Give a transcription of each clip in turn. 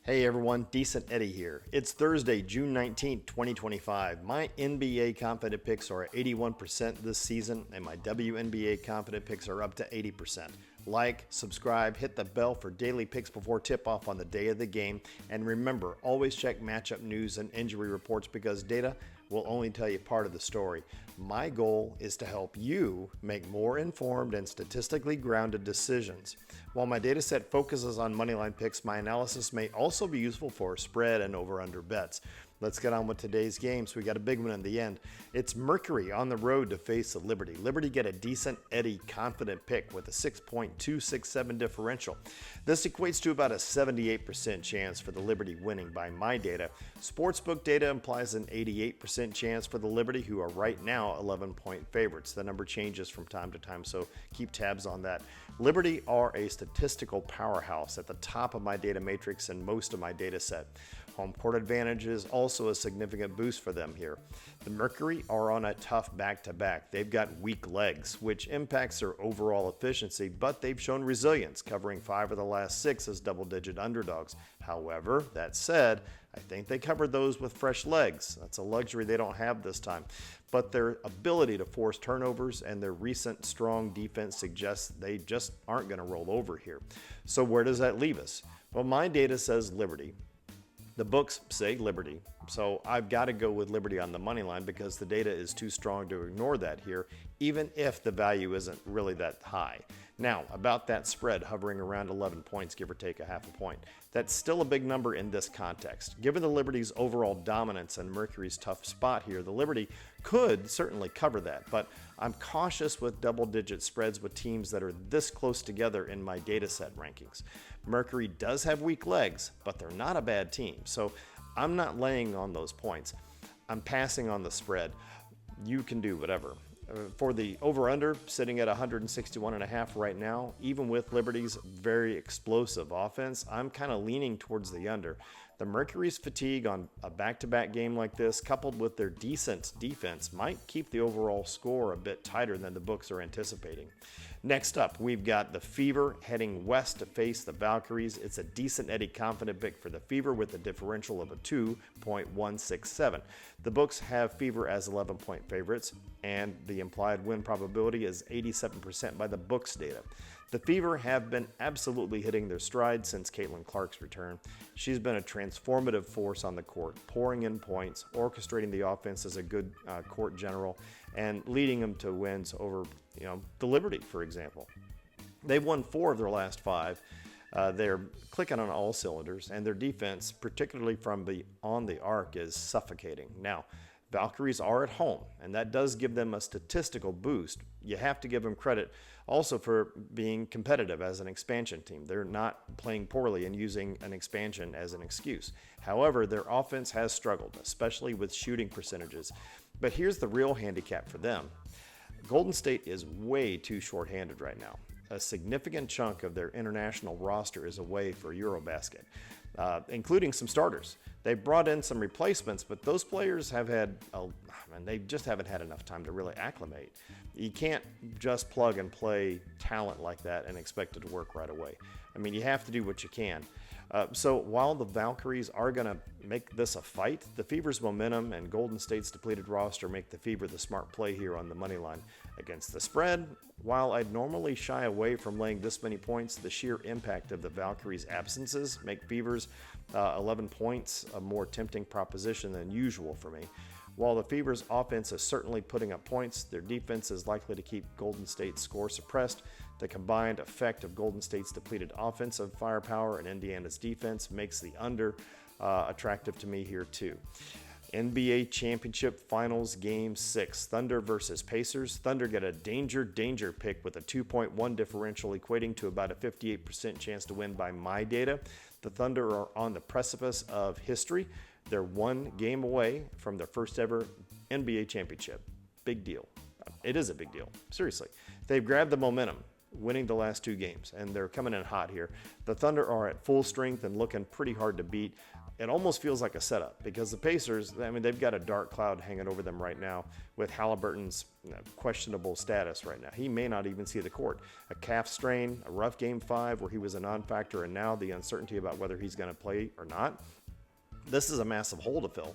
Hey everyone, Decent Eddie here. It's Thursday, June 19th, 2025. My NBA confident picks are at 81% this season, and my WNBA confident picks are up to 80%. Like, subscribe, hit the bell for daily picks before tip-off on the day of the game, and remember, always check matchup news and injury reports because data will only tell you part of the story. My goal is to help you make more informed and statistically grounded decisions. While my data set focuses on moneyline picks, my analysis may also be useful for spread and over-under bets. Let's get on with today's games. We got a big one in the end. It's Mercury on the road to face the Liberty. Liberty get a Decent Eddie confident pick with a 6.267 differential. This equates to about a 78% chance for the Liberty winning by my data. Sportsbook data implies an 88% chance for the Liberty, who are right now 11-point favorites. The number changes from time to time, so keep tabs on that. Liberty are a statistical powerhouse at the top of my data matrix and most of my data set. Home court advantage is also a significant boost for them here. The Mercury are on a tough back-to-back. They've got weak legs, which impacts their overall efficiency, but they've shown resilience, covering 5 of the last 6 as double-digit underdogs. However, that said, I think they covered those with fresh legs. That's a luxury they don't have this time. But their ability to force turnovers and their recent strong defense suggests they just aren't going to roll over here. So where does that leave us? Well, my data says Liberty. The books say Liberty, so I've got to go with Liberty on the money line because the data is too strong to ignore that here, even if the value isn't really that high. Now, about that spread hovering around 11 points, give or take a half a point. That's still a big number in this context. Given the Liberty's overall dominance and Mercury's tough spot here, the Liberty could certainly cover that, but I'm cautious with double-digit spreads with teams that are this close together in my data set rankings. Mercury does have weak legs, but they're not a bad team, so I'm not laying on those points. I'm passing on the spread. You can do whatever. For the over-under, sitting at 161.5 right now, even with Liberty's very explosive offense, I'm kind of leaning towards the under. The Mercury's fatigue on a back-to-back game like this, coupled with their decent defense, might keep the overall score a bit tighter than the books are anticipating. Next up, we've got the Fever heading west to face the Valkyries. It's a Decent Eddie confident pick for the Fever with a differential of a 2.167. The books have Fever as 11-point favorites, and the implied win probability is 87% by the books data. The Fever have been absolutely hitting their stride since Caitlin Clark's return. She's been a transformative force on the court, pouring in points, orchestrating the offense as a good court general, and leading them to wins over, the Liberty, for example. They've won 4 of their last 5. They're clicking on all cylinders, and their defense, particularly from beyond the arc, is suffocating. Now, Valkyries are at home, and that does give them a statistical boost. You have to give them credit also for being competitive as an expansion team. They're not playing poorly and using an expansion as an excuse. However, their offense has struggled, especially with shooting percentages. But here's the real handicap for them. Golden State is way too short-handed right now. A significant chunk of their international roster is away for Eurobasket, including some starters. They brought in some replacements, but those players have they just haven't had enough time to really acclimate. You can't just plug and play talent like that and expect it to work right away. I mean, you have to do what you can. So while the Valkyries are going to make this a fight, the Fever's momentum and Golden State's depleted roster make the Fever the smart play here on the money line. Against the spread, while I'd normally shy away from laying this many points, the sheer impact of the Valkyries' absences make Fever's 11 points a more tempting proposition than usual for me. While the Fever's offense is certainly putting up points, their defense is likely to keep Golden State's score suppressed. The combined effect of Golden State's depleted offensive firepower and Indiana's defense makes the under attractive to me here too. NBA Championship Finals Game 6, Thunder versus Pacers. Thunder get a danger pick with a 2.1 differential, equating to about a 58% chance to win by my data. The Thunder are on the precipice of history. They're 1 game away from their first ever NBA championship. Big deal. It is a big deal. Seriously. They've grabbed the momentum, winning the last 2 games, and they're coming in hot here. The Thunder are at full strength and looking pretty hard to beat. it almost feels like a setup because the Pacers, I mean, they've got a dark cloud hanging over them right now with Halliburton's questionable status right now. He may not even see the court. A calf strain, a rough game 5 where he was a non-factor, and now the uncertainty about whether he's going to play or not. This is a massive hole to fill,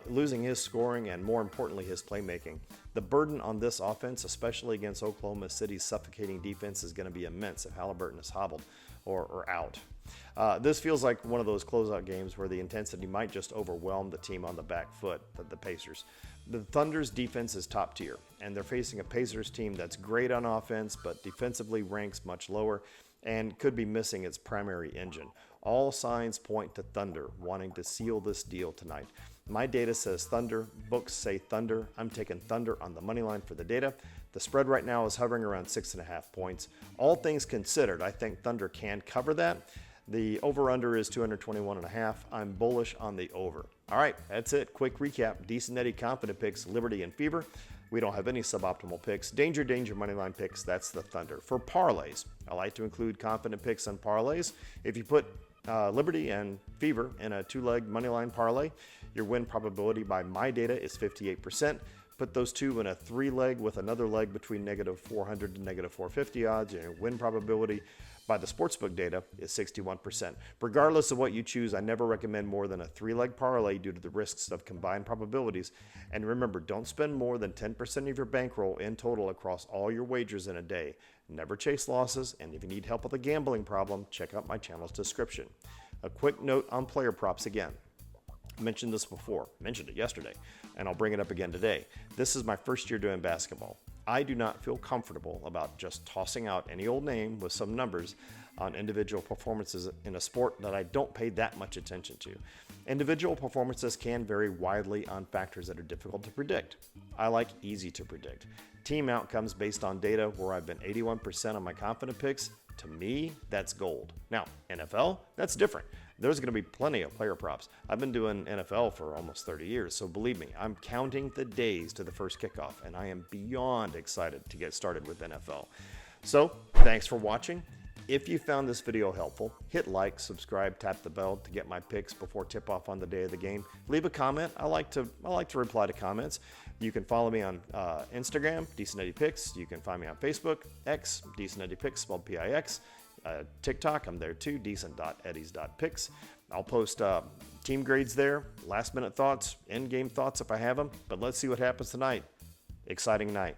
losing his scoring and, more importantly, his playmaking. The burden on this offense, especially against Oklahoma City's suffocating defense, is going to be immense if Halliburton is hobbled or out. This feels like one of those closeout games where the intensity might just overwhelm the team on the back foot, the Pacers. The Thunder's defense is top tier, and they're facing a Pacers team that's great on offense, but defensively ranks much lower and could be missing its primary engine. All signs point to Thunder wanting to seal this deal tonight. My data says Thunder. Books say Thunder. I'm taking Thunder on the money line for the data. The spread right now is hovering around 6.5 points. All things considered, I think Thunder can cover that. The over-under is 221.5. I'm bullish on the over. All right, that's it. Quick recap. Decent Eddie confident picks, Liberty and Fever. We don't have any suboptimal picks. Danger moneyline picks, that's the Thunder. For parlays, I like to include confident picks on parlays. If you put Liberty and Fever in a 2-leg moneyline parlay, your win probability by my data is 58%. Put those two in a 3-leg with another leg between -400 to -450 odds, and your win probability by the sportsbook data is 61%. Regardless of what you choose, I never recommend more than a 3-leg parlay due to the risks of combined probabilities. And remember, don't spend more than 10% of your bankroll in total across all your wagers in a day. Never chase losses, and if you need help with a gambling problem, check out my channel's description. A quick note on player props again. I mentioned this before, mentioned it yesterday, and I'll bring it up again today. This is my first year doing basketball. I do not feel comfortable about just tossing out any old name with some numbers on individual performances in a sport that I don't pay that much attention to. Individual performances can vary widely on factors that are difficult to predict. I like easy to predict. Team outcomes based on data where I've been 81% on my confident picks, to me, that's gold. Now, NFL, that's different. There's going to be plenty of player props. I've been doing NFL for almost 30 years, so believe me, I'm counting the days to the first kickoff, and I am beyond excited to get started with NFL. So, thanks for watching. If you found this video helpful, hit like, subscribe, tap the bell to get my picks before tip-off on the day of the game. Leave a comment. I like to reply to comments. You can follow me on Instagram, Decent Eddie Picks. You can find me on Facebook, X, Decent Eddie Picks, spelled P-I-X. TikTok, I'm there too, decent.eddies.picks. I'll post team grades there, last-minute thoughts, end-game thoughts if I have them. But let's see what happens tonight. Exciting night.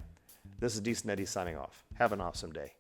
This is Decent Eddie signing off. Have an awesome day.